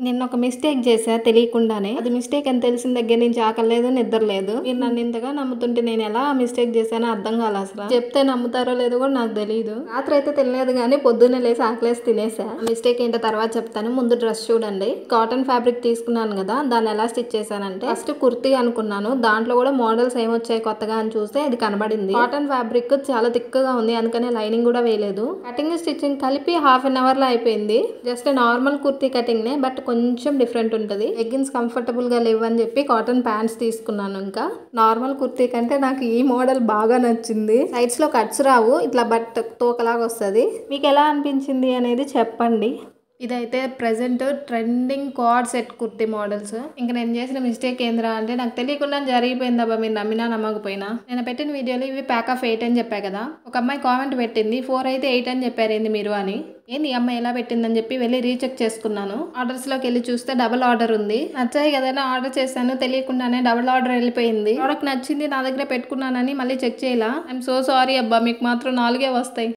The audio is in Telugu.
నిన్న ఒక మిస్టేక్ చేసా తెలియకుండానే. అది మిస్టేక్ అని తెలిసిన దగ్గర నుంచి ఆకలి లేదు, నిద్ర లేదు. మీరు నన్ను ఇంతగా నమ్ముతుంటే నేను ఎలా మిస్టేక్ చేశానో అర్థం కాలే. అసలు చెప్తే నమ్ముతారో లేదో కూడా నాకు తెలియదు. రాత్రి అయితే తినలేదు కానీ పొద్దున్నే లేసి ఆకలేసి తినేసా. మిస్టేక్ ఏంటో తర్వాత చెప్తాను. ముందు డ్రెస్ చూడండి. కాటన్ ఫ్యాబ్రిక్ తీసుకున్నాను కదా, దాన్ని ఎలా స్టిచ్ చేశానంటే ఫస్ట్ కుర్తీ అనుకున్నాను. దాంట్లో కూడా మోడల్స్ ఏమొచ్చాయి కొత్తగా అని చూస్తే ఇది కనబడింది. కాటన్ ఫ్యాబ్రిక్ చాలా థిక్గా ఉంది, అందుకనే లైనింగ్ కూడా వేయలేదు. కటింగ్ స్టిచ్చింగ్ కలిపి హాఫ్ అన్ అవర్ లో అయిపోయింది. జస్ట్ నార్మల్ కుర్తీ కటింగ్ నే, బట్ కొంచెం డిఫరెంట్ ఉంటుంది. లెగ్గిన్స్ కంఫర్టబుల్ గా లేవని చెప్పి కాటన్ ప్యాంట్స్ తీసుకున్నాను. ఇంకా నార్మల్ కుర్తీ కంటే నాకు ఈ మోడల్ బాగా నచ్చింది. సైడ్స్ లో కట్స్ రావు, ఇట్లా బట్ తోకలాగా వస్తుంది. మీకు ఎలా అనిపించింది అనేది చెప్పండి. ఇదైతే present trending card set kurti models. ఇంకా నేను చేసిన మిస్టేక్ ఏంద్రా అంటే నాకు తెలియకుండా జరిగిపోయిందబ్బా, మీరు నమ్మినా నమ్మకపోయినా. నేను పెట్టిన వీడియోలో ఇవి ప్యాక్ ఆఫ్ 8 అని చెప్పా కదా, ఒక అమ్మాయి కామెంట్ పెట్టింది 4 అయితే 8 అని చెప్పారు ఏంది మీరు అని. ఏంది ఈ అమ్మాయి ఎలా పెట్టిందని చెప్పి వెళ్ళి రీచెక్ చేసుకున్నాను. ఆర్డర్స్ లోకి వెళ్ళి చూస్తే డబుల్ ఆర్డర్ ఉంది. నచ్చాయి కదా ఆర్డర్ చేశాను, తెలియకుండానే డబుల్ ఆర్డర్ వెళ్ళిపోయింది. ప్రోడక్ట్ నచ్చింది, నా దగ్గర పెట్టుకున్నానని మళ్ళీ చెక్ చేయాల. ఐఎమ్ సో సారీ అబ్బా, మీకు మాత్రం 4 వస్తాయి.